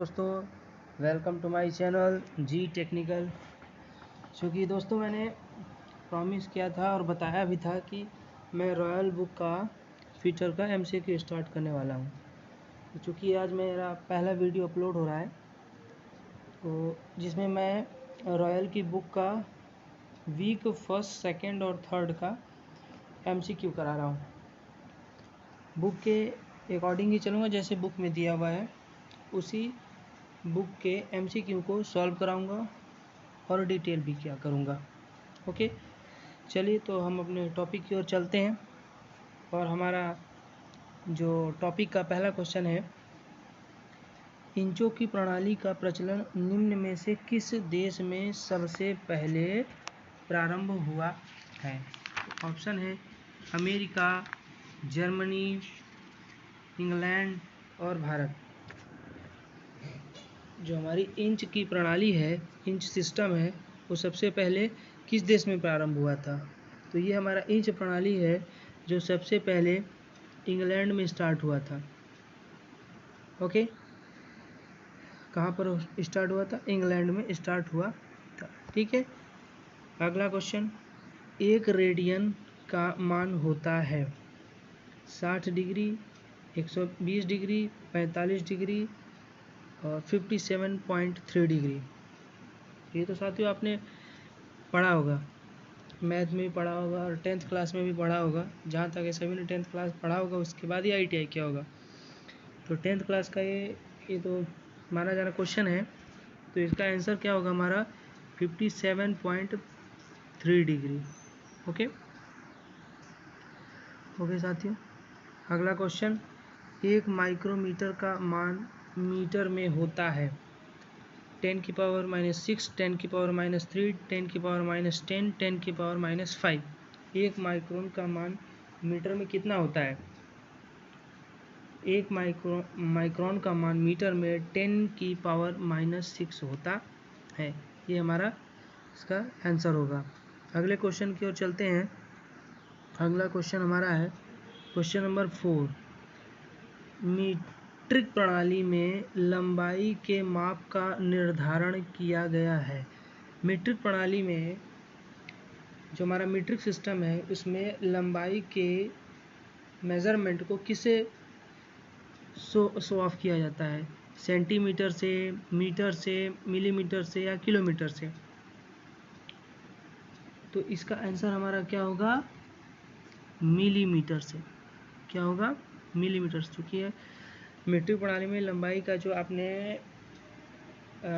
दोस्तों, welcome to my channel G technical. क्योंकि दोस्तों मैंने प्रॉमिस किया था और बताया भी था कि मैं रॉयल बुक का फीचर का एमसीक्यू स्टार्ट करने वाला हूं। चूँकि आज मेरा पहला वीडियो अपलोड हो रहा है तो जिसमें मैं रॉयल की बुक का वीक फर्स्ट, सेकंड और थर्ड का एमसीक्यू करा रहा हूं। बुक के अकॉर्डिंग ही चलूँगा, जैसे बुक में दिया हुआ है उसी बुक के एमसीक्यू को सॉल्व कराऊंगा और डिटेल भी क्या करूंगा। ओके, चलिए तो हम अपने टॉपिक की ओर चलते हैं। और हमारा जो टॉपिक का पहला क्वेश्चन है, इंचों की प्रणाली का प्रचलन निम्न में से किस देश में सबसे पहले प्रारंभ हुआ है? ऑप्शन है अमेरिका, जर्मनी, इंग्लैंड और भारत। जो हमारी इंच की प्रणाली है, इंच सिस्टम है, वो सबसे पहले किस देश में प्रारंभ हुआ था? तो ये हमारा इंच प्रणाली है जो सबसे पहले इंग्लैंड में स्टार्ट हुआ था। ओके, कहाँ पर स्टार्ट हुआ था? इंग्लैंड में स्टार्ट हुआ था। ठीक है, अगला क्वेश्चन, एक रेडियन का मान होता है 60 डिग्री, 120 डिग्री, 45 डिग्री और 57.3 डिग्री। ये तो साथियों आपने पढ़ा होगा, मैथ में भी पढ़ा होगा और 10th क्लास में भी पढ़ा होगा। जहाँ तक है सभी ने 10th क्लास पढ़ा होगा, उसके बाद ही ITI किया होगा। तो 10th क्लास का ये तो माना जाना क्वेश्चन है। तो इसका आंसर क्या होगा हमारा? 57.3 डिग्री। ओके साथियों, अगला क्वेश्चन, एक माइक्रोमीटर का मान मीटर में होता है 10 की पावर -6, 10 की पावर -3, 10 की पावर -10, 10 की पावर -5। एक माइक्रोन का मान मीटर में कितना होता है? एक माइक्रोन का मान मीटर में 10 की पावर -6 होता है। ये हमारा इसका आंसर होगा। अगले क्वेश्चन की ओर चलते हैं। अगला क्वेश्चन हमारा है क्वेश्चन नंबर 4। मीट्रिक प्रणाली में लंबाई के माप का निर्धारण किया गया है। मीट्रिक प्रणाली में जो हमारा मीट्रिक सिस्टम है, उसमें लंबाई के मेज़रमेंट को किससे शो ऑफ किया जाता है? सेंटीमीटर से, मीटर से, मिलीमीटर से या किलोमीटर से? तो इसका आंसर हमारा क्या होगा? मिलीमीटर से। क्या होगा? मिलीमीटर से। चूँकि मीट्रिक प्रणाली में लंबाई का जो आपने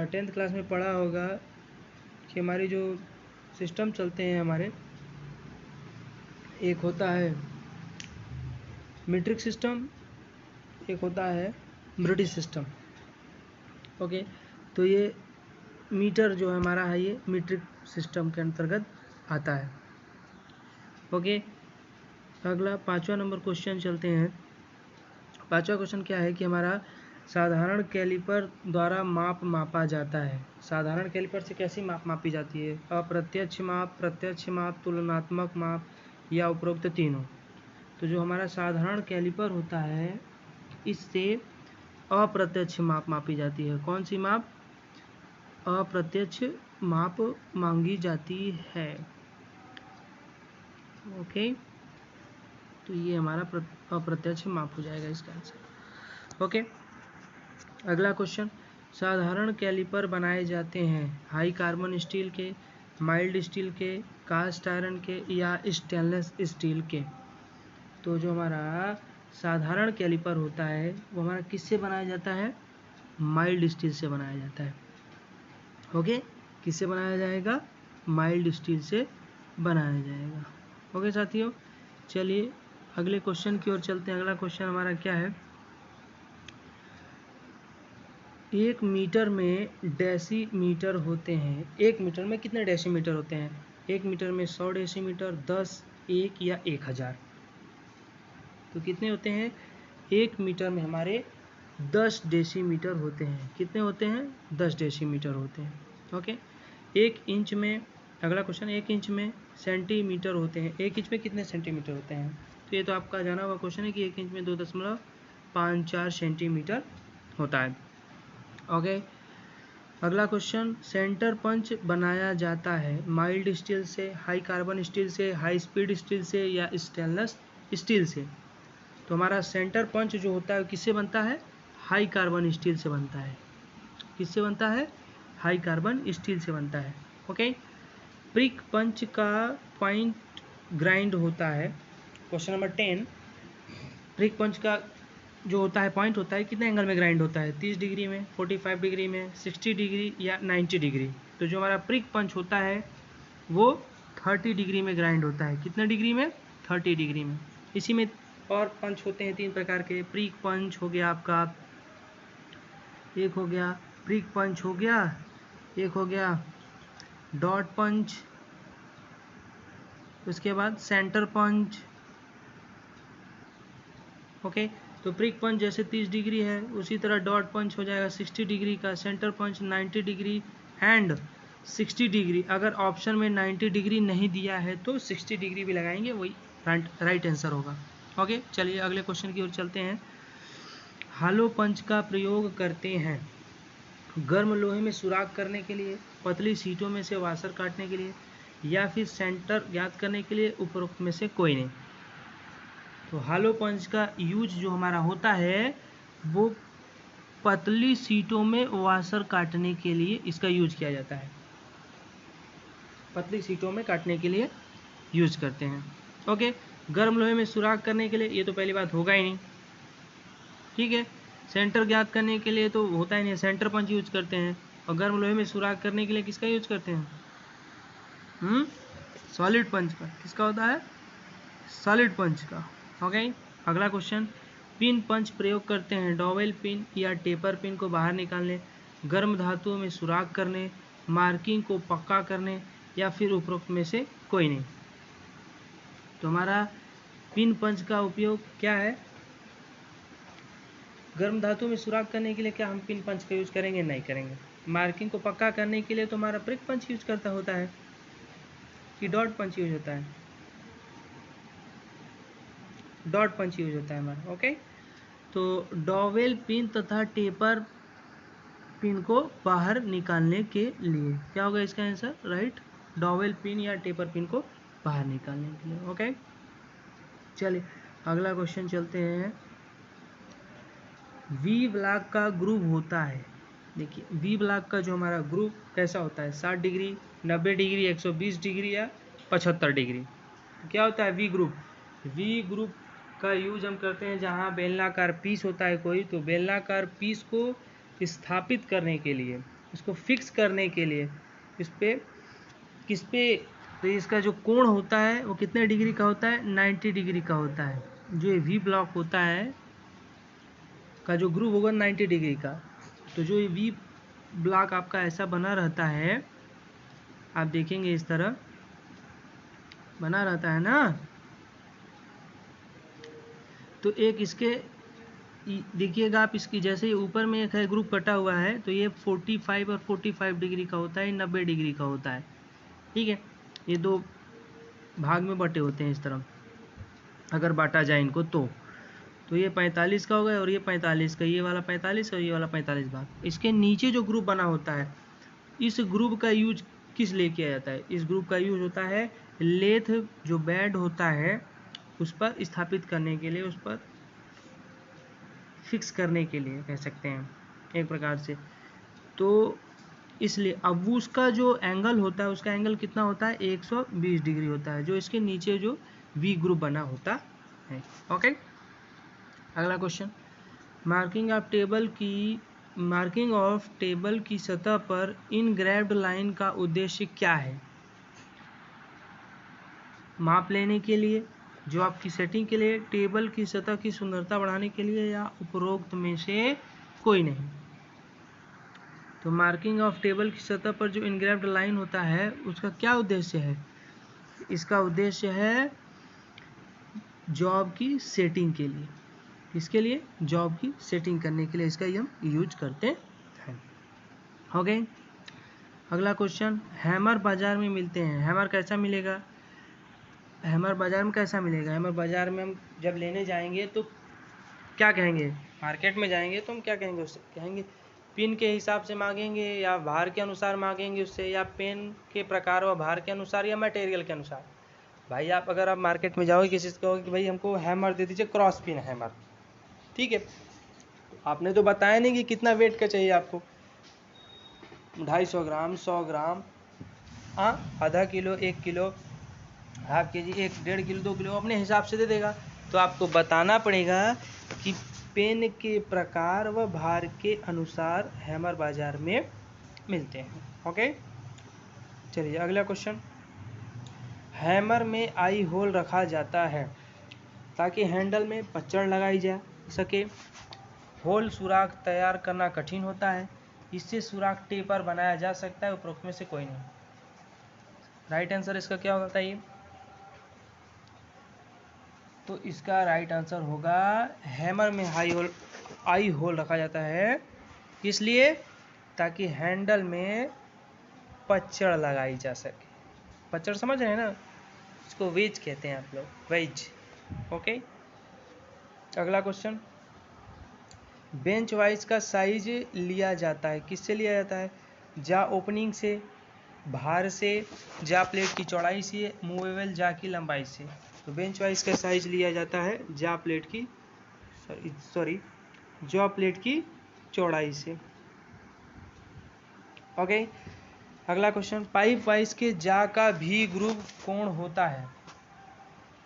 10th क्लास में पढ़ा होगा कि हमारे जो सिस्टम चलते हैं हमारे, एक होता है मीट्रिक सिस्टम, एक होता है ब्रिटिश सिस्टम। ओके, तो ये मीटर जो हमारा है ये मीट्रिक सिस्टम के अंतर्गत आता है। ओके, अगला 5वां नंबर क्वेश्चन चलते हैं। 5वां क्वेश्चन क्या है कि हमारा साधारण कैलिपर द्वारा माप मापा जाता है। साधारण कैलिपर से कैसी माप मापी जाती है? अप्रत्यक्ष माप, प्रत्यक्ष माप, तुलनात्मक माप या उपरोक्त तीनों? तो जो हमारा साधारण कैलिपर होता है, इससे अप्रत्यक्ष माप मापी जाती है। कौन सी माप? अप्रत्यक्ष माप मांगी जाती है। ओके, तो ये हमारा अप्रत्यक्ष माप हो जाएगा इसका आंसर। ओके, अगला क्वेश्चन, साधारण कैलिपर बनाए जाते हैं हाई कार्बन स्टील के, माइल्ड स्टील के, कास्ट आयरन के या स्टेनलेस स्टील के? तो जो हमारा साधारण कैलिपर होता है वो हमारा किससे बनाया जाता है? माइल्ड स्टील से बनाया जाता है। ओके, किससे बनाया जाएगा? माइल्ड स्टील से बनाया जाएगा। ओके साथियों, चलिए अगले क्वेश्चन की ओर चलते हैं। अगला क्वेश्चन हमारा क्या है? एक मीटर में डेसीमीटर होते हैं। एक मीटर में कितने डेसीमीटर होते हैं? एक मीटर में 100 डेसीमीटर, 10, 1 या 1000? तो कितने होते हैं? एक मीटर में हमारे 10 डेसीमीटर होते हैं। कितने होते हैं? 10 डेसीमीटर होते हैं। ओके, एक इंच में, अगला क्वेश्चन, एक इंच में सेंटीमीटर होते हैं। एक इंच में कितने सेंटीमीटर होते हैं? तो ये तो आपका जाना हुआ क्वेश्चन है कि एक इंच में 2.54 सेंटीमीटर होता है। ओके। अगला क्वेश्चन, सेंटर पंच बनाया जाता है माइल्ड स्टील से, हाई कार्बन स्टील से, हाई स्पीड स्टील से या स्टेनलेस स्टील से। तो हमारा सेंटर पंच जो होता है किससे बनता है? हाई कार्बन स्टील से बनता है। किससे बनता है? हाई कार्बन स्टील से बनता है। ओके। प्रिक पंच का पॉइंट ग्राइंड होता है। क्वेश्चन नंबर 10, प्रिक पंच का जो होता है पॉइंट होता है कितने एंगल में ग्राइंड होता है? 30 डिग्री में, 45 डिग्री में, 60 डिग्री या 90 डिग्री। तो जो हमारा प्रिक पंच होता है वो 30 डिग्री में ग्राइंड होता है। कितने डिग्री में? 30 डिग्री में। इसी में और पंच होते हैं 3 प्रकार के। प्रिक पंच हो गया आपका, एक हो गया प्रिक पंच हो गया, एक हो गया डॉट पंच, उसके बाद सेंटर पंच। ओके। तो प्रिक पंच जैसे 30 डिग्री है उसी तरह डॉट पंच हो जाएगा 60 डिग्री का, center punch 90 degree and 60 degree. अगर ऑप्शन में 90 डिग्री नहीं दिया है तो 60 डिग्री भी लगाएंगे, वही राइट आंसर होगा। ओके, चलिए अगले क्वेश्चन की ओर चलते हैं। हालो पंच का प्रयोग करते हैं गर्म लोहे में सुराख करने के लिए, पतली सीटों में से वाशर काटने के लिए या फिर सेंटर ज्ञात करने के लिए, उपरोक्त में से कोई नहीं। तो हालो पंच का यूज जो हमारा होता है वो पतली सीटों में वाशर काटने के लिए इसका यूज किया जाता है। पतली सीटों में काटने के लिए यूज करते हैं। ओके। गर्म लोहे में सुराख करने के लिए ये तो पहली बात होगा ही नहीं, ठीक है। सेंटर ज्ञात करने के लिए तो होता ही नहीं, सेंटर पंच यूज करते हैं। और गर्म लोहे में सुराख करने के लिए किसका यूज करते हैं? सॉलिड पंच का। किसका होता है? सॉलिड पंच का। ओके। अगला क्वेश्चन, पिन पंच प्रयोग करते हैं डॉवेल पिन या टेपर पिन को बाहर निकालने, गर्म धातुओं में सुराख करने, मार्किंग को पक्का करने या फिर उपरोक्त में से कोई नहीं। तो हमारा पिन पंच का उपयोग क्या है? गर्म धातु में सुराख करने के लिए क्या हम पिन पंच का यूज करेंगे? नहीं करेंगे। मार्किंग को पक्का करने के लिए तो हमारा प्रिक पंच यूज करता होता है कि डॉट पंच यूज होता है? डॉट पंच यूज होता है हमारा। ओके। तो डॉवेल पिन तथा टेपर पिन को बाहर निकालने के लिए क्या होगा इसका आंसर? राइट, डॉवेल पिन या टेपर पिन को बाहर निकालने के लिए। ओके, चलिए अगला क्वेश्चन चलते हैं। वी ब्लॉक का ग्रुप होता है, देखिए वी ब्लॉक का जो हमारा ग्रुप कैसा होता है? 60 डिग्री, 90 डिग्री, 120 डिग्री या 75 डिग्री। क्या होता है वी ग्रुप? वी ग्रुप का यूज हम करते हैं जहाँ बेलनाकार पीस होता है कोई, तो बेलनाकार पीस को स्थापित करने के लिए, इसको फिक्स करने के लिए इस पे किस पे, तो इसका जो कोण होता है वो कितने डिग्री का होता है? 90 डिग्री का होता है। जो ये वी ब्लॉक होता है का जो ग्रुप होगा 90 डिग्री का, तो जो ये वी ब्लॉक आपका ऐसा बना रहता है, आप देखेंगे इस तरह बना रहता है ना। तो एक इसके देखिएगा आप, इसकी जैसे ही ऊपर में एक है ग्रुप कटा हुआ है तो ये 45 और 45 डिग्री का होता है, 90 डिग्री का होता है, ठीक है। ये दो भाग में बटे होते हैं इस तरह, अगर बांटा जाए इनको तो ये 45 का होगा और ये 45 का, ये वाला 45 और ये वाला 45 भाग। इसके नीचे जो ग्रुप बना होता है, इस ग्रुप का यूज किस लिए किया जाता है? इस ग्रुप का यूज होता है लेथ जो बेड होता है उस पर स्थापित करने के लिए, उस पर फिक्स करने के लिए कह सकते हैं एक प्रकार से। तो इसलिए अब उसका जो एंगल होता है, उसका एंगल कितना होता है? 120 डिग्री होता है, जो इसके नीचे जो वी ग्रुप बना होता है। ओके, अगला क्वेश्चन, मार्किंग ऑफ टेबल की सतह पर इनग्रेव्ड लाइन का उद्देश्य क्या है? माप लेने के लिए, जो आपकी सेटिंग के लिए, टेबल की सतह की सुंदरता बढ़ाने के लिए या उपरोक्त में से कोई नहीं। तो मार्किंग ऑफ टेबल की सतह पर जो इनग्रेव्ड लाइन होता है उसका क्या उद्देश्य है? इसका उद्देश्य है जॉब की सेटिंग के लिए। किसके लिए? जॉब की सेटिंग करने के लिए इसका हम यूज करते हैं। ओके, अगला क्वेश्चन, हैमर बाजार में मिलते हैं। हैमर कैसा मिलेगा? हैमर बाजार में कैसा मिलेगा? हैमर बाजार में हम जब लेने जाएंगे तो क्या कहेंगे? मार्केट में जाएंगे तो हम क्या कहेंगे? उससे कहेंगे पिन के हिसाब से मांगेंगे या भार के अनुसार मांगेंगे उससे, या पेन के प्रकार व भार के अनुसार, या मटेरियल के अनुसार। भाई आप अगर आप मार्केट में जाओगे किसी से कहोगे कि भाई हमको हैमर दे दीजिए, क्रॉस पिन हैमर, ठीक है, आपने तो बताया नहीं कि कितना वेट का चाहिए आपको, 250 ग्राम, 100 ग्राम, हाँ, आधा किलो, 1 किलो, हाफ के जी, 1.5 किलो, 2 किलो, अपने हिसाब से दे देगा। तो आपको बताना पड़ेगा कि पेन के प्रकार व भार के अनुसार हैमर बाजार में मिलते हैं। ओके, चलिए अगला क्वेश्चन। हैमर में आई होल रखा जाता है ताकि हैंडल में पच्चड़ लगाई जा सके। होल सुराख तैयार करना कठिन होता है, इससे सुराख टेपर बनाया जा सकता है, उपरोक्त में से कोई नहीं। राइट आंसर इसका क्या होगा बताइए? तो इसका राइट आंसर होगा हैमर में आई होल रखा जाता है, इसलिए ताकि हैंडल में पच्चड़ लगाई जा सके। पच्चड़ समझ रहे हैं ना, इसको वेज कहते हैं आप लोग, वेज। ओके, अगला क्वेश्चन। बेंच वाइज का साइज लिया जाता है, किससे लिया जाता है? जा ओपनिंग से, भार से, जा प्लेट की चौड़ाई से, मूवेबल जा की लंबाई से। तो बेंच वाइज का साइज लिया जाता है जा प्लेट की जॉ प्लेट की चौड़ाई से। ओके, अगला क्वेश्चन। पाइप वाइज के जा का भी ग्रुप कोण होता है।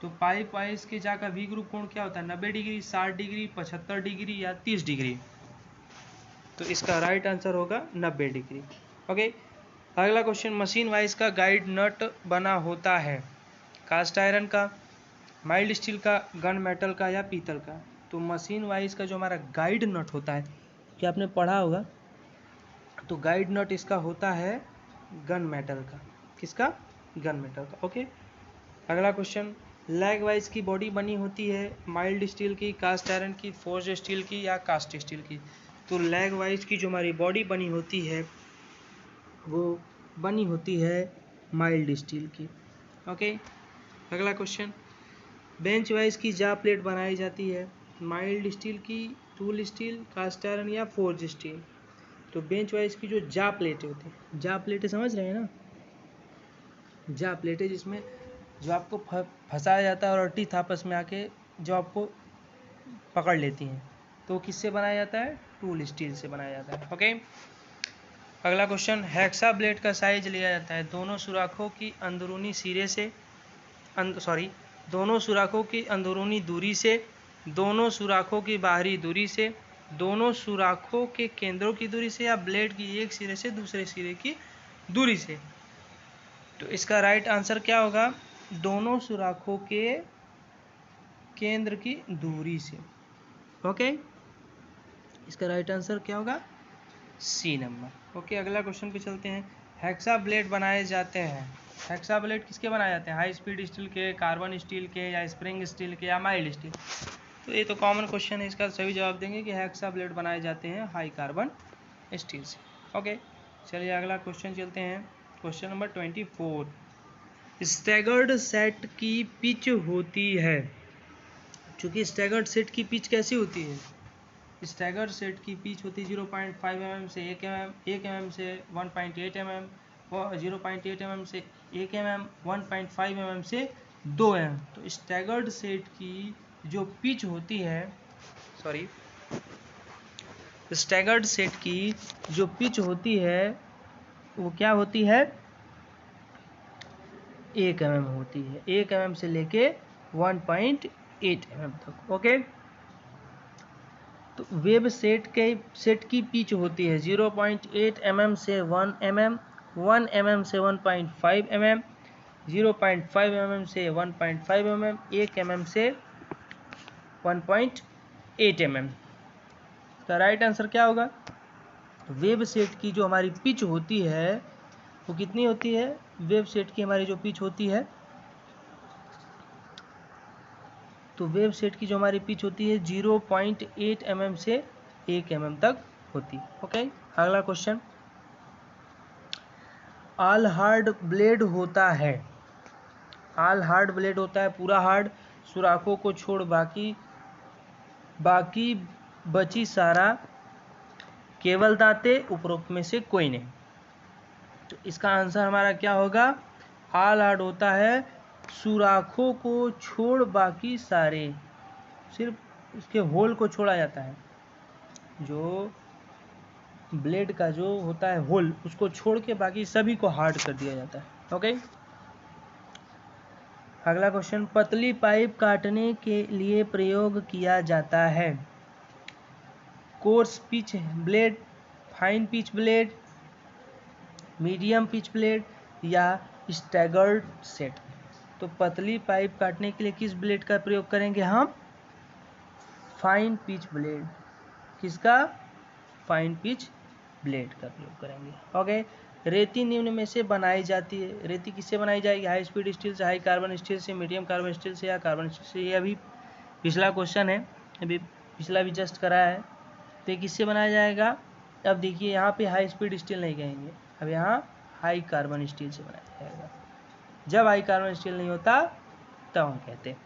तो पाइप वाइज के जा का भी ग्रुप कोण क्या होता है? 90 डिग्री, 60 डिग्री, 75 डिग्री या 30 डिग्री। तो इसका राइट आंसर होगा 90 डिग्री। ओके, अगला क्वेश्चन। मशीन वाइज का गाइड नट बना होता है, कास्ट आयरन का, माइल्ड स्टील का, गन मेटल का या पीतल का। तो मशीन वाइज का जो हमारा गाइड नट होता है, क्या आपने पढ़ा होगा, तो गाइड नट इसका होता है गन मेटल का। किसका? गन मेटल का। ओके, अगला क्वेश्चन। लैग वाइज की बॉडी बनी होती है माइल्ड स्टील की, कास्ट आयरन की, फोर्ज स्टील की या कास्ट स्टील की। तो लैग वाइज की जो हमारी बॉडी बनी होती है वो बनी होती है माइल्ड स्टील की। ओके, अगला क्वेश्चन। बेंच वाइज की जा प्लेट बनाई जाती है माइल्ड स्टील की, टूल स्टील, कास्ट आयरन या फोर्ज स्टील। तो बेंच वाइज की जो जा प्लेटें होती हैं, जा प्लेटें समझ रहे हैं ना, जा प्लेटें जिसमें जो आपको फंसाया जाता है और टीथ आपस में आके जो आपको पकड़ लेती हैं, तो किससे बनाया जाता है? टूल स्टील से बनाया जाता है। ओके, अगला क्वेश्चन। हेक्सा ब्लेड का साइज लिया जाता है दोनों सुराखों की अंदरूनी सिरे से, दोनों सुराखों की अंदरूनी दूरी से, दोनों सुराखों की बाहरी दूरी से, दोनों सुराखों के केंद्रों की दूरी से, या ब्लेड की एक सिरे से दूसरे सिरे की दूरी से। तो इसका राइट आंसर क्या होगा? दोनों सुराखों के केंद्र की दूरी से। ओके, इसका राइट आंसर क्या होगा? C number. ओके, अगला क्वेश्चन पे चलते हैं। हेक्सा ब्लेड बनाए जाते हैं, हेक्सा ब्लेड किसके बनाए जाते हैं? हाई स्पीड स्टील के, कार्बन स्टील के, या स्प्रिंग स्टील के, या माइल्ड स्टील। तो ये तो कॉमन क्वेश्चन है, इसका सभी जवाब देंगे कि हेक्सा ब्लेड बनाए जाते हैं हाई कार्बन स्टील से। ओके, चलिए अगला क्वेश्चन चलते हैं। Question number 24। स्टैगर्ड सेट की पिच होती है, चूँकि स्टैगर्ड सेट की पिच कैसी होती है? स्टैगर्ड सेट की पिच होती है 0.5 mm से 1 mm, 1 mm से 1.8 mm, और 0.8 mm से 1 mm, 1.5 mm से 2 mm। तो स्टैगर्ड सेट की जो पिच होती है, स्टैगर्ड सेट की जो पिच होती है वो क्या होती है? 1 mm होती है, 1 mm से लेके 1.8 mm तक। ओके, तो वेब सेट की पिच होती है 0.8 mm से 1 mm, 1 mm से 1.5 mm, 0.5 mm से 1.5 mm, 1 mm से 1.8 mm। इसका राइट आंसर क्या होगा? वेब सेट की जो हमारी पिच होती है वो कितनी होती है? वेब सेट की हमारी जो पिच होती है, तो वेब सेट की जो हमारी पिच होती है 0.8 mm से 1 mm तक होती है। ओके, अगला क्वेश्चन। ऑल हार्ड ब्लेड होता है, ऑल हार्ड ब्लेड होता है पूरा हार्ड, सुराखों को छोड़ बाकी बची सारा केवल दांते, उपरोक्त में से कोई नहीं। तो इसका आंसर हमारा क्या होगा? ऑल हार्ड होता है सुराखों को छोड़ बाकी सारे, सिर्फ उसके होल को छोड़ा जाता है, जो ब्लेड का जो होता है होल उसको छोड़ के बाकी सभी को हार्ड कर दिया जाता है। ओके, अगला क्वेश्चन, पतली पाइप काटने के लिए प्रयोग किया जाता है course pitch blade, fine pitch blade, medium pitch blade या स्टैगर्ड सेट। तो पतली पाइप काटने के लिए किस ब्लेड का प्रयोग करेंगे हम? Fine pitch blade. किसका? फाइन पिच ब्लेड का प्रयोग करेंगे। ओके, रेती निम्न में से बनाई जाती है। रेती किससे बनाई जाएगी? हाई स्पीड स्टील से, हाई कार्बन स्टील से, मीडियम कार्बन स्टील से या कार्बन स्टील से। ये अभी पिछला क्वेश्चन है, अभी पिछला भी जस्ट कराया है। तो ये किससे बनाया जाएगा? अब देखिए यहाँ पे हाई स्पीड स्टील नहीं कहेंगे, अब यहाँ हाई कार्बन स्टील से बनाया जाएगा। जब हाई कार्बन स्टील नहीं होता तब हम कहते हैं।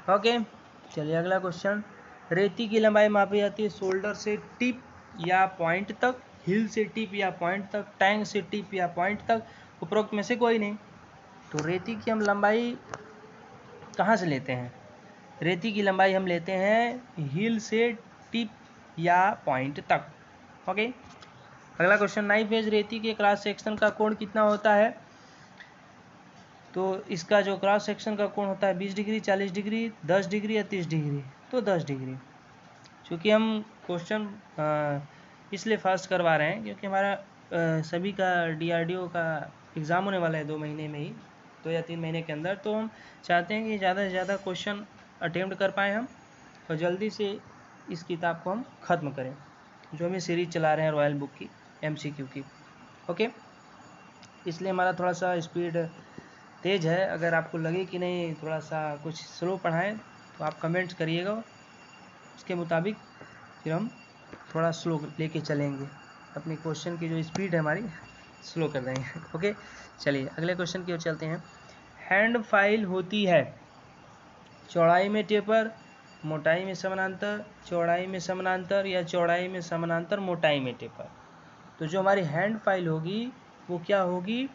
ओके, चलिए अगला क्वेश्चन, रेती की लंबाई मापी जाती है शोल्डर से टिप या पॉइंट तक, हिल से टिप या पॉइंट तक, टैंक से टिप या पॉइंट तक, उपरोक्त में से कोई नहीं। तो रेती की हम लंबाई कहाँ से लेते हैं? रेती की लंबाई हम लेते हैं हिल से टिप या पॉइंट तक। ओके, अगला क्वेश्चन, नाइफ एज रेती के क्रॉस सेक्शन का कोण कितना होता है? तो इसका जो क्रॉस सेक्शन का कोण होता है 20 डिग्री, 40 डिग्री, 10 डिग्री या 30 डिग्री। तो 10 डिग्री। क्योंकि हम क्वेश्चन इसलिए फास्ट करवा रहे हैं क्योंकि हमारा सभी का DRDO का एग्ज़ाम होने वाला है 2 महीने में ही, 2 या 3 महीने के अंदर। तो हम चाहते हैं कि ज़्यादा से ज़्यादा क्वेश्चन अटेम्प्ट कर पाएँ हम, और जल्दी से इस किताब को हम ख़त्म करें, जो हमें सीरीज चला रहे हैं रॉयल बुक की MCQ की। ओके, इसलिए हमारा थोड़ा सा स्पीड तेज़ है। अगर आपको लगे कि नहीं थोड़ा सा कुछ स्लो पढ़ाएं तो आप कमेंट्स करिएगा, उसके मुताबिक फिर हम थोड़ा स्लो लेके चलेंगे। अपनी क्वेश्चन की जो स्पीड है हमारी स्लो कर देंगे। ओके, चलिए अगले क्वेश्चन की ओर चलते हैं। हैंड फाइल होती है चौड़ाई में टेपर, मोटाई में समानांतर, चौड़ाई में समानांतर या चौड़ाई में समानांतर, मोटाई में टेपर। तो जो हमारी हैंड फाइल होगी वो क्या होगी?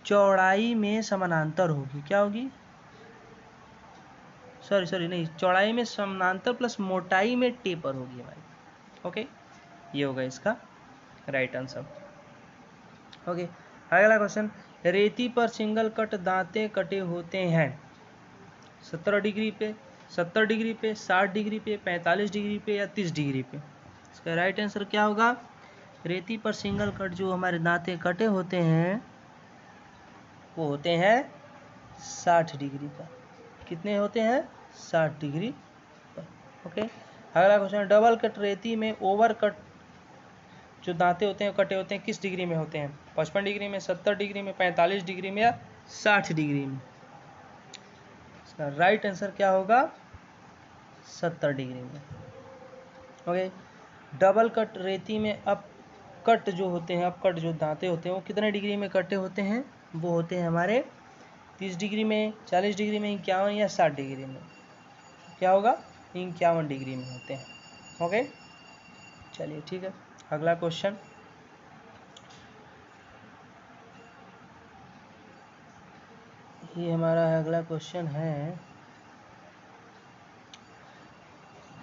चौड़ाई में समानांतर होगी। क्या होगी? सॉरी नहीं, चौड़ाई में समानांतर प्लस मोटाई में टेपर होगी हमारी। ओके, ये होगा इसका राइट आंसर। ओके, अगला क्वेश्चन, रेती पर सिंगल कट दांते कटे होते हैं 17 डिग्री पे, 70 डिग्री पे, 60 डिग्री पे, 45 डिग्री पे या 30 डिग्री पे। इसका राइट आंसर क्या होगा? रेती पर सिंगल कट जो हमारे दांते कटे होते हैं वो होते हैं 60 डिग्री पर। कितने होते हैं? 60 डिग्री पर। ओके, अगला क्वेश्चन, डबल कट रेती में ओवर कट जो दांते होते हैं कटे होते हैं किस डिग्री में होते हैं? 55 डिग्री में, 70 डिग्री में, 45 डिग्री में या 60 डिग्री में। इसका राइट आंसर क्या होगा? 70 डिग्री में। ओके, डबल कट रेती में अप कट जो होते हैं, अप कट जो दांते होते हैं वो कितने डिग्री में कटे होते हैं? वो होते हैं हमारे 30 डिग्री में, 40 डिग्री में, 51 या 60 डिग्री में। क्या होगा? 51 डिग्री में होते हैं। ओके, चलिए ठीक है, अगला क्वेश्चन, ये हमारा अगला क्वेश्चन है,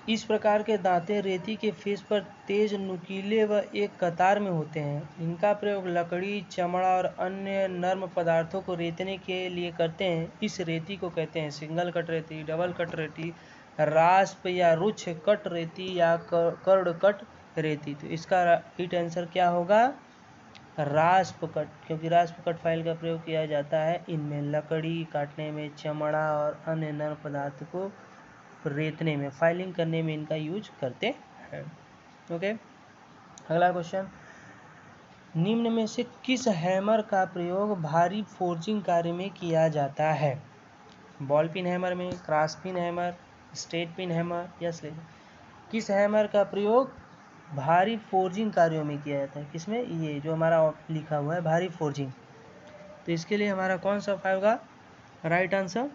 इस प्रकार के दांते रेती के फेस पर तेज, नुकीले व एक कतार में होते हैं। इनका प्रयोग लकड़ी, चमड़ा और अन्य नर्म पदार्थों को रेतने के लिए करते हैं। इस रेती को कहते हैं सिंगल कट रेती, डबल कट रेती, रास्प या रुक्ष कट रेती या कर्ड कट रेती। तो इसका राइट आंसर क्या होगा? रास्प कट, क्योंकि रास्प कट फाइल का प्रयोग किया जाता है इनमें लकड़ी काटने में, चमड़ा और अन्य नर्म पदार्थ को रेतने में, फाइलिंग करने में इनका यूज करते हैं। ओके, अगला क्वेश्चन, निम्न में से किस हैमर का प्रयोग भारी फोर्जिंग कार्य में किया जाता है? बॉल पिन हैमर में, cross pin hammer, straight pin hammer या स्लेज। किस हैमर का प्रयोग भारी फोर्जिंग कार्यों में किया जाता है? किसमें? ये जो हमारा लिखा हुआ है भारी फोर्जिंग। तो इसके लिए हमारा कौन सा फाइल होगा राइट आंसर?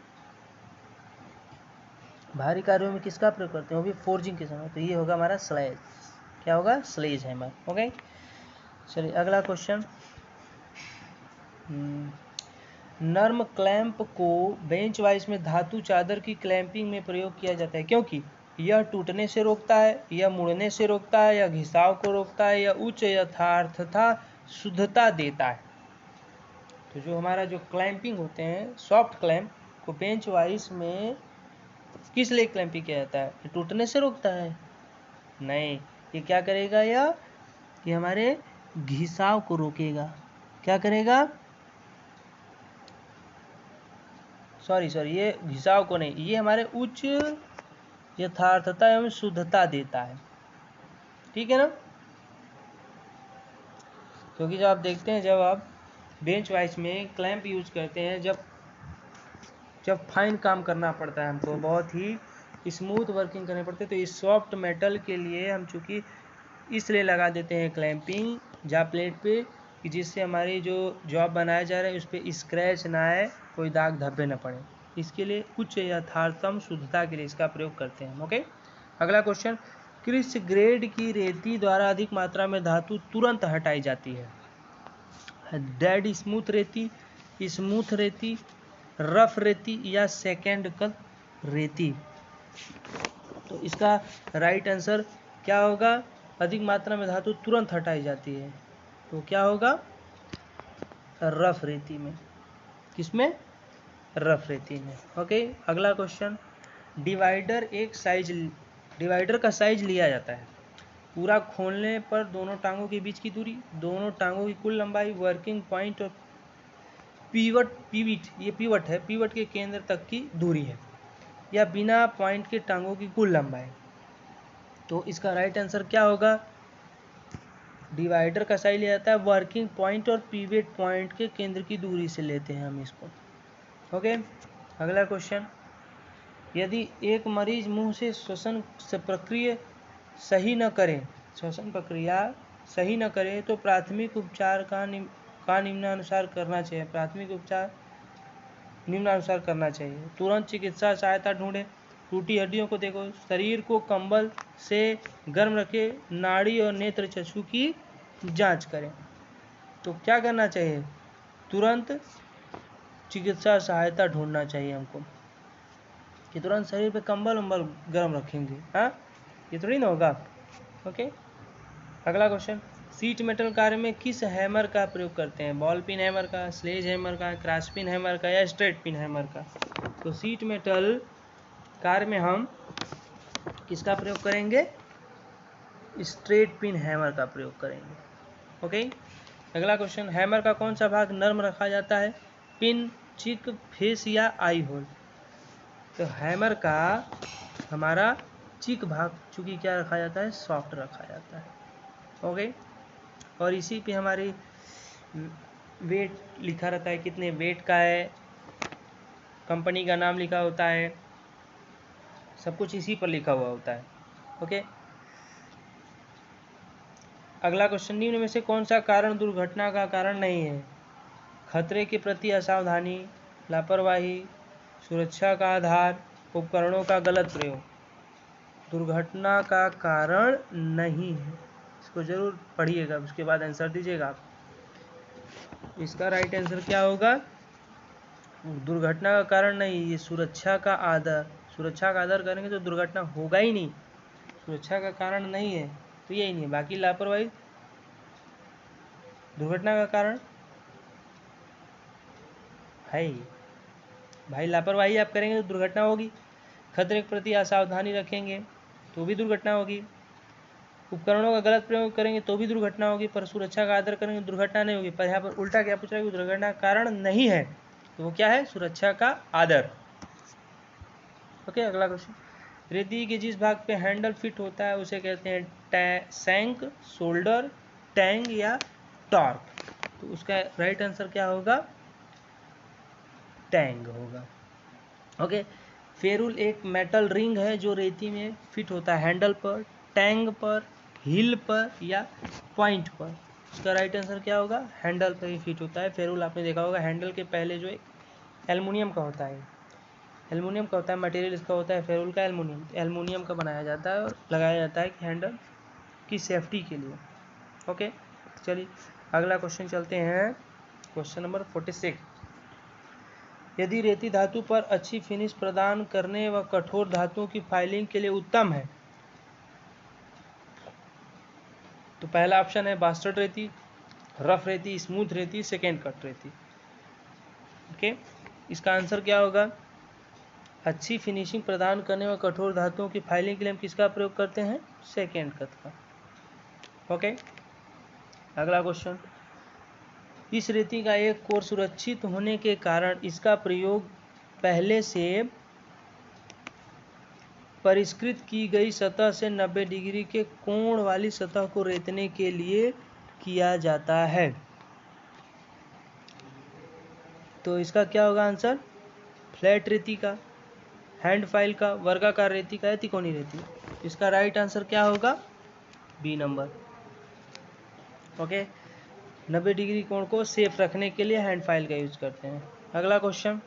भारी कार्यों में किसका प्रयोग करते हैं, वो भी फोर्जिंग के समय। तो ये होगा हमारा स्लेज। क्या होगा, स्लेज हैमर। ओके, चलिए अगला क्वेश्चन। नर्म क्लैंप को बेंच वाइज में धातु चादर की क्लैंपिंग में प्रयोग किया जाता है क्योंकि यह टूटने से रोकता है, यह मुड़ने से रोकता है, यह घिसाव को रोकता है, यह उच्च यथार्थता शुद्धता देता है। तो जो हमारा जो क्लैंपिंग होते हैं, सॉफ्ट क्लैंप को बेंच वाइज में किस लिए क्लैंपिंग किया जाता है, ये टूटने से रोकता है? नहीं, ये क्या करेगा, ये हमारे घिसाव को रोकेगा। क्या करेगा, सॉरी ये घिसाव को नहीं, ये हमारे उच्च यथार्थता एवं शुद्धता देता है। ठीक है ना, क्योंकि जब आप देखते हैं, जब आप बेंच वाइज में क्लैंप यूज करते हैं, जब फाइन काम करना पड़ता है, हमको बहुत ही स्मूथ वर्किंग करनी पड़ती है, तो इस सॉफ्ट मेटल के लिए हम चूँकि इसलिए लगा देते हैं क्लैंपिंग जा प्लेट पे कि जिससे हमारी जो जॉब बनाया जा रहा है उस पर स्क्रैच ना आए, कोई दाग धब्बे न पड़े। इसके लिए उच्च यथार्थतम शुद्धता के लिए इसका प्रयोग करते हैं। ओके, अगला क्वेश्चन। किस ग्रेड की रेती द्वारा अधिक मात्रा में धातु तुरंत हटाई जाती है? डेड स्मूथ रेती, स्मूथ रेती, रफ रेती या सेकेंड कल रेती? तो इसका राइट आंसर क्या होगा, अधिक मात्रा में धातु तुरंत हटाई जाती है, तो क्या होगा, रफ रेती में। किसमें, रफ रेती में। ओके, अगला क्वेश्चन। डिवाइडर का साइज लिया जाता है पूरा खोलने पर दोनों टांगों के बीच की दूरी, दोनों टांगों की कुल लंबाई, वर्किंग पॉइंट और पीवट है, पीवट के केंद्र तक की दूरी है, या बिना पॉइंट के टांगों की कुल लंबाई। तो इसका राइट आंसर क्या होगा, डिवाइडर का साइज लिया जाता है वर्किंग पॉइंट और पीवट पॉइंट के केंद्र की दूरी से लेते हैं हम इसको। ओके, अगला क्वेश्चन। यदि एक मरीज मुंह से श्वसन प्रक्रिया सही न करे तो प्राथमिक उपचार का निम्नानुसार करना चाहिए। प्राथमिक उपचार निम्नानुसार करना चाहिए। तुरंत चिकित्सा सहायता ढूंढें, टूटी हड्डियों को देखो, शरीर को कंबल से गर्म रखें, नाड़ी और नेत्र चक्षु की जांच करें। तो क्या करना चाहिए, तुरंत चिकित्सा सहायता ढूंढना चाहिए हमको, कि तुरंत शरीर पे कंबल उम्बल गर्म रखेंगे। हाँ, ये थोड़ी ना होगा। ओके, अगला क्वेश्चन। सीट मेटल कार्य में किस हैमर का प्रयोग करते हैं? बॉल पिन हैमर का, स्लेज हैमर का, क्रॉस पिन हैमर का या स्ट्रेट पिन हैमर का? तो सीट मेटल कार्य में हम किसका प्रयोग करेंगे, स्ट्रेट पिन हैमर का प्रयोग करेंगे। ओके, अगला क्वेश्चन। हैमर का कौन सा भाग नर्म रखा जाता है? पिन, चिक, फेस या आई होल? तो हैमर का हमारा चिक भाग चूंकि क्या रखा जाता है, सॉफ्ट रखा जाता है। ओके, और इसी पे हमारी वेट लिखा रहता है, कितने वेट का है, कंपनी का नाम लिखा होता है, सब कुछ इसी पर लिखा हुआ होता है। ओके, अगला क्वेश्चन। निम्न में से कौन सा कारण दुर्घटना का कारण नहीं है? खतरे के प्रति असावधानी, लापरवाही, सुरक्षा का आधार, उपकरणों का गलत प्रयोग। दुर्घटना का कारण नहीं है, इसको जरूर पढ़िएगा, उसके बाद आंसर दीजिएगा आप। इसका राइट आंसर क्या होगा, दुर्घटना का कारण नहीं, ये सुरक्षा का आदर। सुरक्षा का आदर करेंगे तो दुर्घटना होगा ही नहीं, सुरक्षा का कारण नहीं है, तो यही नहीं। बाकी लापरवाही दुर्घटना का कारण है ही भाई, लापरवाही आप करेंगे तो दुर्घटना होगी। खतरे के प्रति असावधानी रखेंगे तो भी दुर्घटना होगी। उपकरणों का गलत प्रयोग करेंगे तो भी दुर्घटना होगी, पर सुरक्षा का आदर करेंगे दुर्घटना नहीं होगी। पर यहाँ पर उल्टा क्या पूछ रहा है कि दुर्घटना का कारण नहीं है, तो वो क्या है, सुरक्षा का आदर। ओके, अगला क्वेश्चन। रेती के जिस भाग पे हैंडल फिट होता है उसे कहते हैं सैंक, शोल्डर, टैंग या टॉर्क? तो उसका राइट आंसर क्या होगा, टैंग होगा। ओके, फेरुल एक मेटल रिंग है जो रेती में फिट होता है हैंडल पर, टैंग पर, हिल पर या पॉइंट पर? उसका राइट आंसर क्या होगा, हैंडल पर ही फिट होता है फेरुल। आपने देखा होगा हैंडल के पहले जो एक एल्युमिनियम का होता है, एल्युमिनियम का होता है, मटेरियल इसका होता है फेरुल का एल्युमिनियम। एल्युमिनियम का बनाया जाता है और लगाया जाता है हैंडल की सेफ्टी के लिए। ओके, चलिए अगला क्वेश्चन चलते हैं, क्वेश्चन नंबर 46। यदि रेती धातु पर अच्छी फिनिश प्रदान करने व कठोर धातुओं की फाइलिंग के लिए उत्तम है, तो पहला ऑप्शन है बास्टर्ड रेती, रफ रेती, स्मूथ रेती, सेकेंड कट रेती। ओके, इसका आंसर क्या होगा? अच्छी फिनिशिंग प्रदान करने व कठोर धातुओं की फाइलिंग के लिए हम किसका प्रयोग करते हैं? सेकेंड कट का। ओके, अगला क्वेश्चन। इस रेती का एक कोर सुरक्षित होने के कारण इसका प्रयोग पहले से परिष्कृत की गई सतह से 90 डिग्री के कोण वाली सतह को रेतने के लिए किया जाता है। तो इसका क्या होगा आंसर? फ्लैट रेती का, हैंड फाइल का, वर्गाकार रेती का या तिकोनी रेती? इसका राइट आंसर क्या होगा? B number. ओके, 90 डिग्री कोण को सेफ रखने के लिए हैंड फाइल का यूज करते हैं। अगला क्वेश्चन।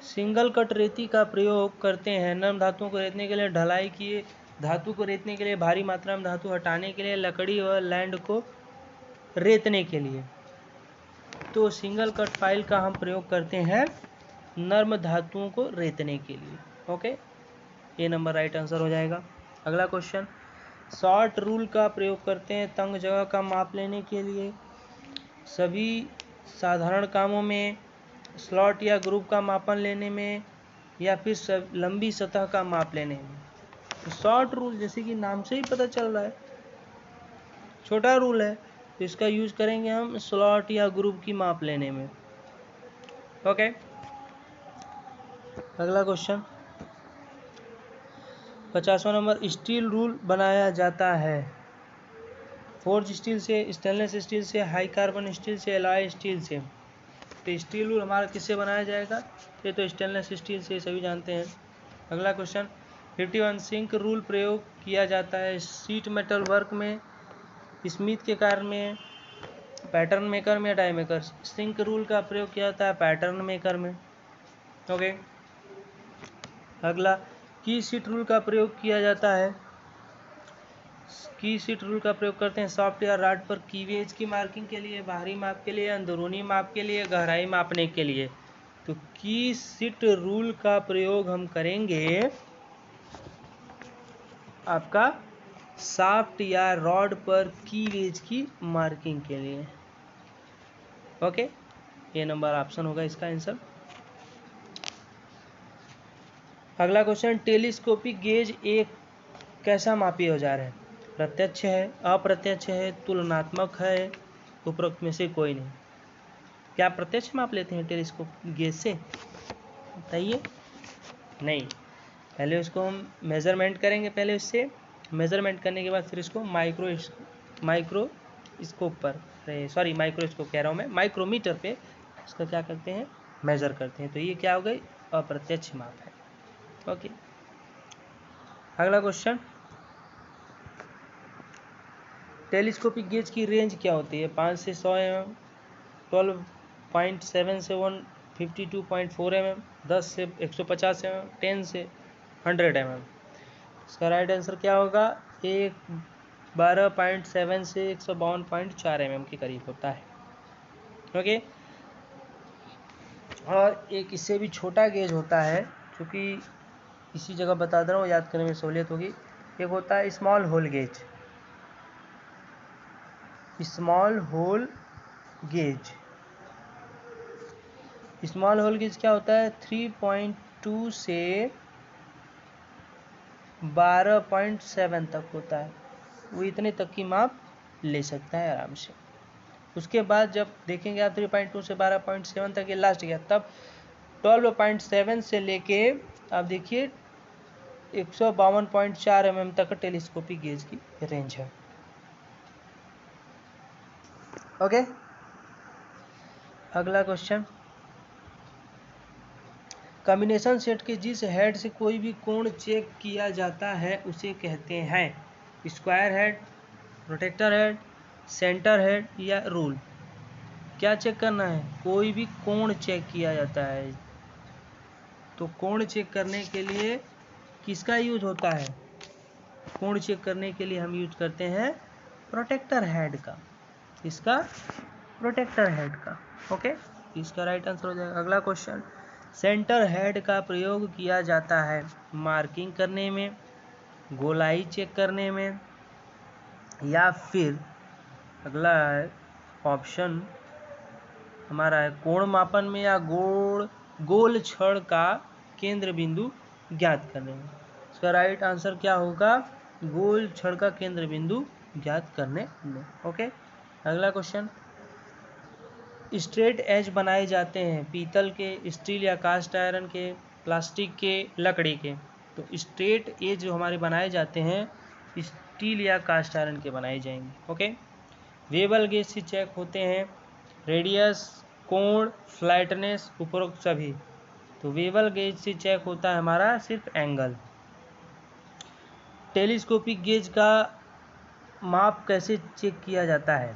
सिंगल कट रेती का प्रयोग करते हैं नरम धातुओं को रेतने के लिए, ढलाई किए धातु को रेतने के लिए, भारी मात्रा में धातु हटाने के लिए, लकड़ी व लैंड को रेतने के लिए। तो सिंगल कट फाइल का हम प्रयोग करते हैं नर्म धातुओं को रेतने के लिए। ओके, ये नंबर राइट आंसर हो जाएगा। अगला क्वेश्चन। शॉर्ट रूल का प्रयोग करते हैं तंग जगह का माप लेने के लिए, सभी साधारण कामों में, स्लॉट या ग्रुप का मापन लेने में, या फिर सब लंबी सतह का माप लेने में। तो शॉर्ट रूल जैसे कि नाम से ही पता चल रहा है छोटा रूल है, तो इसका यूज करेंगे हम स्लॉट या ग्रुप की माप लेने में। ओके, अगला क्वेश्चन 50वां नंबर। स्टील रूल बनाया जाता है फोर्ज स्टील से, स्टेनलेस स्टील से, हाई कार्बन स्टील से, एलॉय स्टील से। तो स्टील रूल हमारा किससे बनाया जाएगा? ये तो स्टेनलेस स्टील से सभी जानते हैं। अगला क्वेश्चन 51। सिंक रूल प्रयोग किया जाता है शीट मेटल वर्क में, स्मिथ के कार्य में, पैटर्न मेकर में, डाई मेकर। सिंक रूल का प्रयोग किया जाता है पैटर्न मेकर में। ओके, अगला की सीट रूल का प्रयोग किया जाता है, की सीट रूल का प्रयोग करते हैं सॉफ्ट या रॉड पर कीवेज की मार्किंग के लिए, बाहरी माप के लिए, अंदरूनी माप के लिए, गहराई मापने के लिए। तो की सीट रूल का प्रयोग हम करेंगे आपका सॉफ्ट या रॉड पर कीवेज की मार्किंग के लिए। ओके, ये नंबर ऑप्शन होगा इसका आंसर। अगला क्वेश्चन। टेलीस्कोपिक गेज एक कैसा मापी औजार है? प्रत्यक्ष है, अप्रत्यक्ष है, तुलनात्मक है, उपरोक्त में से कोई नहीं। क्या प्रत्यक्ष माप लेते हैं टेलीस्कोप गेज से? बताइए। नहीं, पहले उसको हम मेजरमेंट करेंगे, पहले उससे मेजरमेंट करने के बाद फिर इसको माइक्रोस्कोप पर, सॉरी माइक्रोस्कोप कह रहा हूँ मैं, माइक्रोमीटर पे इसका क्या करते हैं? मेजर करते हैं। तो ये क्या हो गई? अप्रत्यक्ष माप है। ओके, अगला क्वेश्चन। टेलीस्कोपिक गेज की रेंज क्या होती है? 5 से 100 mm, 12.7 से 152.4 mm, 10 से 150 mm, 10 से 100 mm। इसका राइट आंसर क्या होगा? 12.7 से 152.4 mm के करीब होता है। ओके, और एक इससे भी छोटा गेज होता है, क्योंकि इसी जगह बता दे रहा हूँ, याद करने में सहूलियत होगी। एक होता है small hole gauge. Small hole gauge, small hole gauge क्या होता है? 3.2 से 12.7 तक होता है, वो इतने तक की माप ले सकता है आराम से। उसके बाद जब देखेंगे आप 3.2 से 12.7 तक ये लास्ट गया, तब 12.7 से लेके आप देखिए 152.4 mm तक टेलीस्कोपिक गेज की रेंज है। ओके, अगला क्वेश्चन। कॉम्बिनेशन सेट के जिस हेड से कोई भी कोण चेक किया जाता है उसे कहते हैं square head, protector head, center head या रूल। क्या चेक करना है? कोई भी कोण चेक किया जाता है तो कोण चेक करने के लिए किसका यूज होता है? कोण चेक करने के लिए हम यूज करते हैं प्रोटेक्टर हेड का। इसका प्रोटेक्टर हेड का। ओके, इसका राइट आंसर हो जाएगा। अगला क्वेश्चन, सेंटर हेड का प्रयोग किया जाता है मार्किंग करने में, गोलाई चेक करने में, या फिर अगला ऑप्शन हमारा है कोण मापन में, या गोल छड़ का केंद्र बिंदु ज्ञात करने में। इसका राइट आंसर क्या होगा? गोल छड़ का केंद्र बिंदु ज्ञात करने में। ओके, अगला क्वेश्चन, स्ट्रेट एज बनाए जाते हैं पीतल के, स्टील या कास्ट आयरन के, प्लास्टिक के, लकड़ी के। तो स्ट्रेट एज जो हमारे बनाए जाते हैं स्टील या कास्ट आयरन के बनाए जाएंगे। ओके, वेबल गेज से चेक होते हैं रेडियस, कोण, फ्लैटनेस, उपरोक्त सभी। तो वेबल गेज से चेक होता है हमारा सिर्फ एंगल। टेलीस्कोपिक गेज का माप कैसे चेक किया जाता है?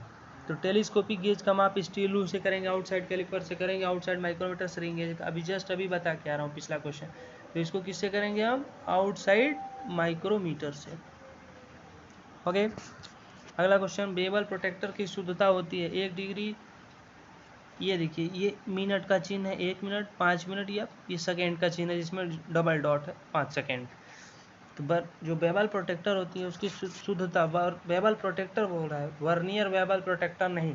तो टेलीस्कोपिक गेज का माप स्टील रूल से करेंगे, आउटसाइड कैलिपर से करेंगे, आउटसाइड माइक्रोमीटर से करेंगे। अभी बता के आ रहा हूँ पिछला क्वेश्चन। तो इसको किससे करेंगे हम? आउटसाइड माइक्रोमीटर से। ओके, अगला क्वेश्चन, बेबल प्रोटेक्टर की शुद्धता होती है 1 डिग्री। ये देखिए, ये मिनट का चिन्ह है, 1 मिनट, 5 मिनट, या ये सेकेंड का चिन्ह है जिसमें डबल डॉट है 5 सेकेंड। तो जो बेबल प्रोटेक्टर होती है उसकी शुद्धता, बेबल प्रोटेक्टर बोल रहा है, वर्नियर बेबल प्रोटेक्टर नहीं।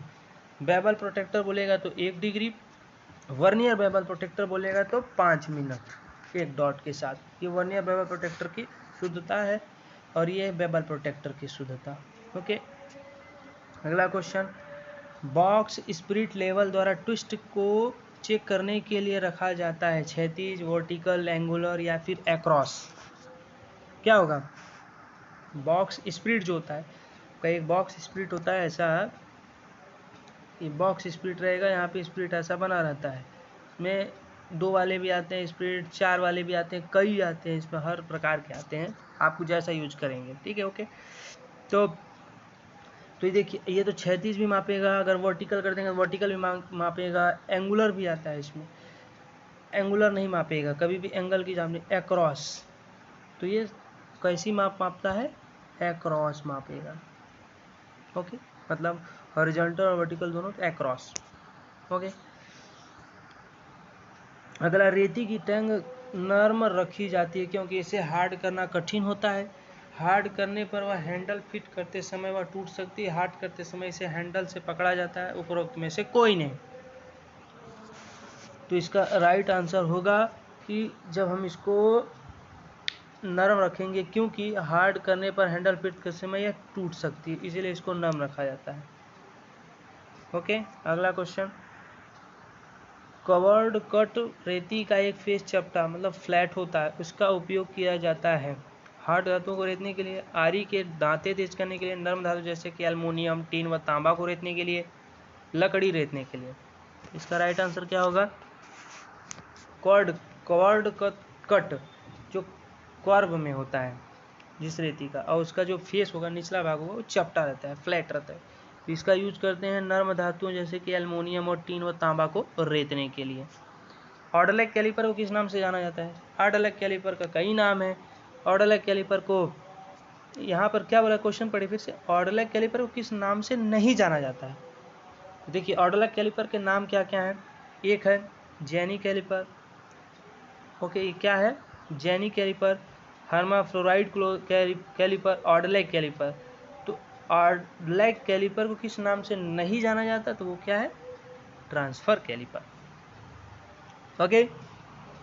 बेबल प्रोटेक्टर बोलेगा तो 1 डिग्री, वर्नियर बेबल प्रोटेक्टर बोलेगा तो 5 मिनट एक डॉट के साथ। ये वर्नियर बेबल प्रोटेक्टर की शुद्धता है और ये बेबल प्रोटेक्टर की शुद्धता। ओके, अगला क्वेश्चन, बॉक्स स्पिरिट लेवल द्वारा ट्विस्ट को चेक करने के लिए रखा जाता है क्षैतिज, वर्टिकल, एंगुलर या फिर एक्रॉस। क्या होगा? बॉक्स स्पिरिट जो होता है, का एक बॉक्स स्पिरिट होता है ऐसा, ये बॉक्स स्पिरिट रहेगा, यहाँ पे स्पिरिट ऐसा बना रहता है। इसमें 2 वाले भी आते हैं स्पिरिट, 4 वाले भी आते हैं, कई आते हैं, इसमें हर प्रकार के आते हैं, आपको जैसा यूज करेंगे। ठीक है, ओके। तो ये देखिए, ये तो क्षैतिज भी मापेगा, अगर वर्टिकल कर देंगे वर्टिकल भी मापेगा, एंगुलर भी आता है इसमें, एंगुलर नहीं मापेगा कभी भी एंगल की जान। एक्रॉस, तो ये कैसी मापता है? एक्रॉस मापेगा। ओके, मतलब हॉरिजॉन्टल और वर्टिकल दोनों, तो एक्रॉस। ओके, अगला, रेती की टैंग नर्म रखी जाती है क्योंकि इसे हार्ड करना कठिन होता है। हार्ड करने पर वह हैंडल फिट करते समय वह टूट सकती है, हार्ड करते समय इसे हैंडल से पकड़ा जाता है, उपरोक्त में से कोई नहीं। तो इसका राइट आंसर होगा कि जब हम इसको नरम रखेंगे, क्योंकि हार्ड करने पर हैंडल फिट करते समय यह टूट सकती है, इसीलिए इसको नरम रखा जाता है। ओके, अगला क्वेश्चन, कवर्ड कट रेती का एक फेस चपटा मतलब फ्लैट होता है, उसका उपयोग किया जाता है हार्ड धातुओं को रेतने के लिए, आरी के दांते तेज करने के लिए, नरम धातु जैसे कि एल्युमिनियम, टीन व तांबा को रेतने के लिए, लकड़ी रेतने के लिए। इसका राइट आंसर क्या होगा? कवर्ड कट जो कर्व में होता है जिस रेती का, और उसका जो फेस होगा निचला भाग होगा वो चपटा रहता है, फ्लैट रहता है। तो इसका यूज करते हैं नर्म धातुओं जैसे कि एल्युमिनियम और टीन व तांबा को रेतने के लिए। ऑर्डरलेग कैलिपर को किस नाम से जाना जाता है? ऑर्डरलेग कैलिपर का कई नाम है। ऑर्डरलेग कैलिपर को यहाँ पर क्या बोला, क्वेश्चन पढ़े फिर से, ऑर्डरलेग कैलिपर को किस नाम से नहीं जाना जाता है? तो देखिए, ऑर्डरलेग कैलिपर के नाम क्या क्या हैं? एक है जेनी कैलिपर। ओके, ये क्या है? Jenny caliper, hermaphrodite caliper, odd leg caliper. तो ऑर्डरलेग कैलिपर को किस नाम से नहीं जाना जाता? तो वो क्या है? Transfer caliper. ओके,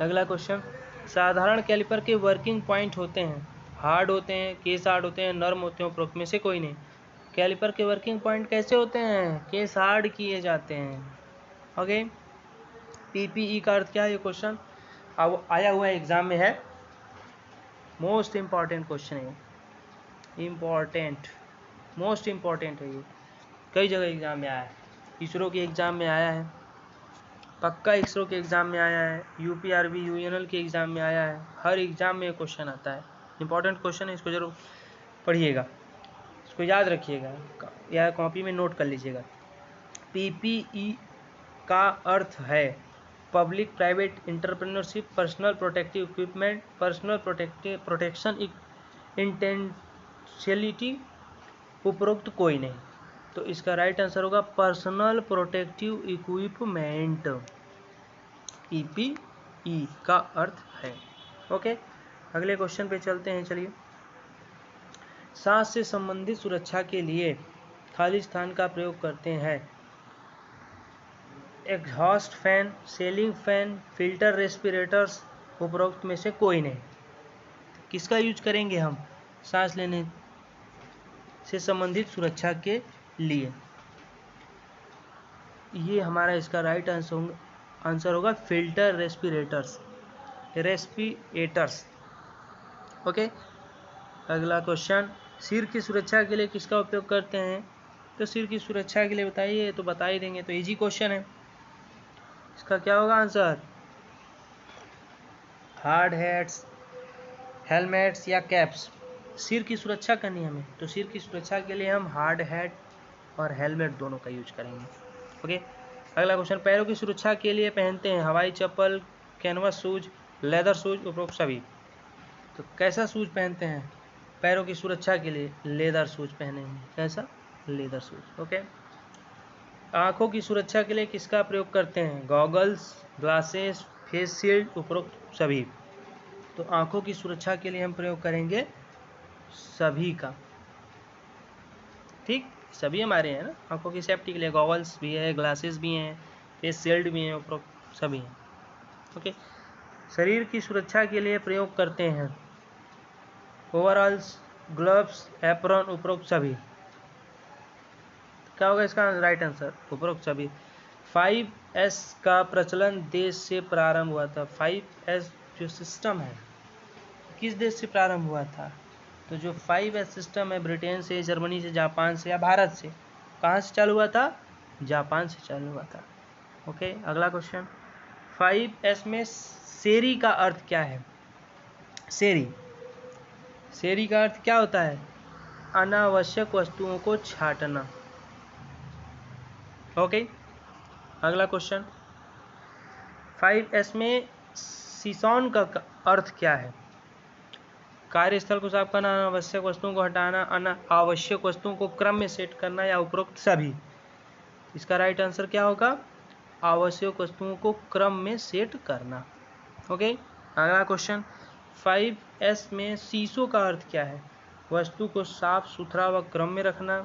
अगला क्वेश्चन, साधारण कैलिपर के वर्किंग पॉइंट होते हैं, हार्ड होते हैं, केस हार्ड होते हैं, नर्म होते हैं, उपरोक्त में से कोई नहीं। कैलिपर के वर्किंग पॉइंट कैसे होते हैं? केस हार्ड किए जाते हैं। ओके, पीपीई का अर्थ क्या है? ये क्वेश्चन अब आया हुआ एग्जाम में है, मोस्ट इम्पॉर्टेंट क्वेश्चन है, इम्पॉर्टेंट, मोस्ट इम्पॉर्टेंट है ये, कई जगह एग्जाम में आया है, इसरो के एग्जाम में आया है, पक्का इसरो के एग्जाम में आया है, यूपीआरबी यूएनएल के एग्जाम में आया है, हर एग्जाम में क्वेश्चन आता है, इंपॉर्टेंट क्वेश्चन है, इसको जरूर पढ़िएगा, इसको याद रखिएगा या कॉपी में नोट कर लीजिएगा। पीपीई का अर्थ है public private entrepreneurship, personal protective equipment, personal protection intentionality, उपरोक्त कोई नहीं। तो इसका राइट आंसर होगा पर्सनल प्रोटेक्टिव इक्विपमेंट, पीपीई का अर्थ है। ओके, अगले क्वेश्चन पे चलते हैं। चलिए, सांस से संबंधित सुरक्षा के लिए खाली स्थान का प्रयोग करते हैं। Exhaust fan, ceiling fan, filter respirators, उपरोक्त में से कोई नहीं। किसका यूज करेंगे हम सांस लेने से संबंधित सुरक्षा के लिए? ये हमारा इसका राइट आंसर होगा फिल्टर रेस्पिरेटर्स। ओके, अगला क्वेश्चन, सिर की सुरक्षा के लिए किसका उपयोग करते हैं? तो सिर की सुरक्षा के लिए बताइए, तो बता ही देंगे, तो इजी क्वेश्चन है। इसका क्या होगा आंसर? हार्ड हैट्स, हेलमेट्स या कैप्स। सिर की सुरक्षा करनी है हमें, तो सिर की सुरक्षा के लिए हम हार्ड हैट और हेलमेट दोनों का यूज करेंगे। ओके, अगला क्वेश्चन, पैरों की सुरक्षा के लिए पहनते हैं हवाई चप्पल, कैनवस शूज, लेदर शूज, उपरोक्त सभी। तो कैसा शूज पहनते हैं पैरों की सुरक्षा के लिए? लेदर शूज पहनेंगे। कैसा? Leather shoes. ओके, आंखों की सुरक्षा के लिए किसका प्रयोग करते हैं? गॉगल्स, ग्लासेस, फेस शील्ड, उपरोक्त सभी। तो आंखों की सुरक्षा के लिए हम प्रयोग करेंगे सभी का। ठीक, सभी हमारे हैं ना आंखों की सेफ्टी के लिए। गॉगल्स भी है, ग्लासेस भी हैं, फेस शील्ड भी हैं, उपरोक्त सभी हैं। ओके, शरीर की सुरक्षा के लिए प्रयोग करते हैं ओवरऑल्स, ग्लव्स, एप्रॉन, उपरोक्त सभी। क्या होगा इसका राइट आंसर? उपरोक्त सभी। 5S का प्रचलन देश से प्रारंभ हुआ था। 5S जो सिस्टम है किस देश से प्रारंभ हुआ था? तो जो 5S सिस्टम है ब्रिटेन से, जर्मनी से, जापान से या भारत से। कहाँ से चालू हुआ था? जापान से चालू हुआ था। ओके, अगला क्वेश्चन, 5S में शेरी का अर्थ क्या है? शेरी का अर्थ क्या होता है? अनावश्यक वस्तुओं को छांटना। ओके, अगला क्वेश्चन, 5S में सीसॉन का अर्थ क्या है? कार्यस्थल को साफ करना, अनावश्यक वस्तुओं को हटाना, अनावश्यक वस्तुओं को क्रम में सेट करना या उपरोक्त सभी। इसका राइट आंसर क्या होगा? आवश्यक वस्तुओं को क्रम में सेट करना। ओके, अगला क्वेश्चन, 5S में शीशों का अर्थ क्या है? वस्तु को साफ सुथरा व क्रम में रखना,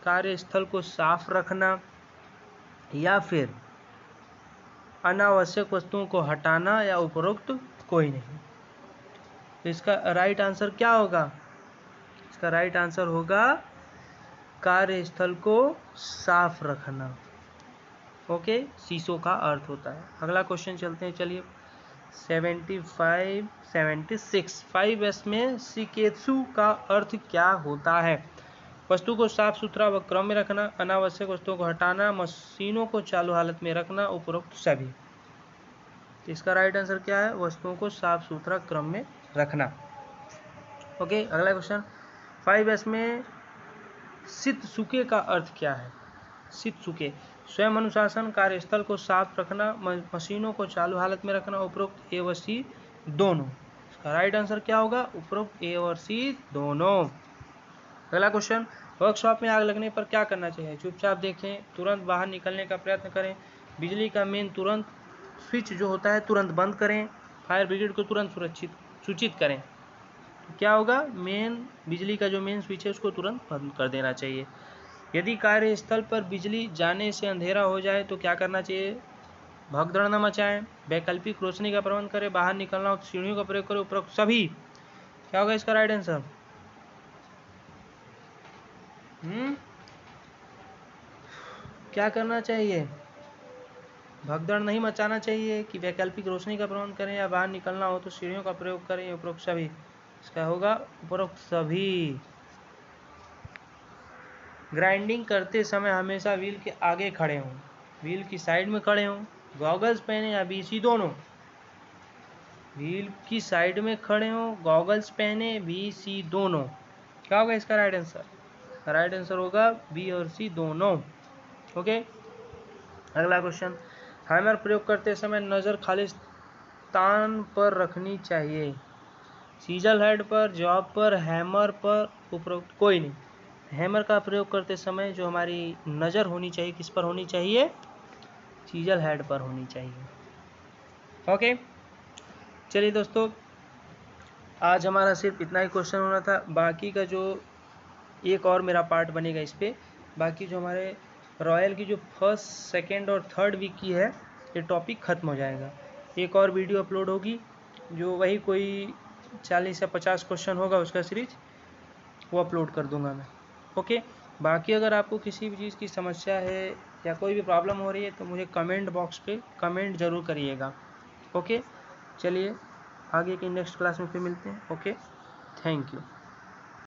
कार्यस्थल को साफ रखना, या फिर अनावश्यक वस्तुओं को हटाना या उपरोक्त कोई नहीं। तो इसका राइट आंसर क्या होगा? इसका राइट आंसर होगा कार्यस्थल को साफ रखना। ओके, शीशों का अर्थ होता है। अगला क्वेश्चन चलते हैं। चलिए, 76 5S में शिकेत्सु का अर्थ क्या होता है? वस्तु को साफ सुथरा व क्रम में रखना, अनावश्यक वस्तुओं को हटाना, मशीनों को चालू हालत में रखना, उपरोक्त सभी। तो इसका राइट आंसर क्या है? वस्तुओं को साफ सुथरा क्रम में रखना। ओके, अगला क्वेश्चन, 5S में शित्सुके का अर्थ क्या है? शित्सुके, स्वयं अनुशासन, कार्यस्थल को साफ रखना, मशीनों को चालू हालत में रखना, उपरोक्त ए व सी दोनों। इसका राइट आंसर क्या होगा? उपरोक्त ए और सी दोनों। अगला क्वेश्चन, वर्कशॉप में आग लगने पर क्या करना चाहिए? चुपचाप देखें, तुरंत बाहर निकलने का प्रयत्न करें, बिजली का मेन तुरंत स्विच जो होता है तुरंत बंद करें, फायर ब्रिगेड को तुरंत सूचित करें। तो क्या होगा? बिजली का जो मेन स्विच है उसको तुरंत बंद कर देना चाहिए। यदि कार्यस्थल पर बिजली जाने से अंधेरा हो जाए तो क्या करना चाहिए? भगदड़ न मचाएं, वैकल्पिक रोशनी का प्रबंध करें, बाहर निकलना हो तो सीढ़ियों का प्रयोग करें, उपरोक्त सभी। क्या होगा इसका राइट आंसर? क्या करना चाहिए? भगदड़ नहीं मचाना चाहिए कि वैकल्पिक रोशनी का प्रबंध करें, या बाहर निकलना हो तो सीढ़ियों का प्रयोग करें, उपरोक्त सभी। इसका होगा उपरोक्त सभी। ग्राइंडिंग करते समय हमेशा व्हील के आगे खड़े हों, व्हील की साइड में खड़े हों, गॉगल्स पहने या बीसी दोनों। व्हील की साइड में खड़े हों, गॉगल्स पहने, बी सी दोनों। क्या होगा इसका राइट आंसर? राइट आंसर होगा बी और सी दोनों। ओके, अगला क्वेश्चन, हैमर प्रयोग करते समय नज़र खालिस्तान पर रखनी चाहिए। सीजल हेड पर, जॉब पर, हैमर पर, उपरोक्त कोई नहीं। हैमर का प्रयोग करते समय जो हमारी नज़र होनी चाहिए किस पर होनी चाहिए? सीजल हेड पर होनी चाहिए। ओके, चलिए दोस्तों, आज हमारा सिर्फ इतना ही क्वेश्चन होना था। बाकी का जो एक और मेरा पार्ट बनेगा इस पर, बाकी जो हमारे रॉयल की जो फर्स्ट, सेकेंड और थर्ड वीक की है ये टॉपिक ख़त्म हो जाएगा। एक और वीडियो अपलोड होगी जो वही कोई 40 या 50 क्वेश्चन होगा उसका सीरीज, वो अपलोड कर दूंगा मैं। ओके, बाकी अगर आपको किसी भी चीज़ की समस्या है या कोई भी प्रॉब्लम हो रही है तो मुझे कमेंट बॉक्स पे कमेंट ज़रूर करिएगा। ओके, चलिए आगे की नेक्स्ट क्लास में फिर मिलते हैं। Okay, thank you.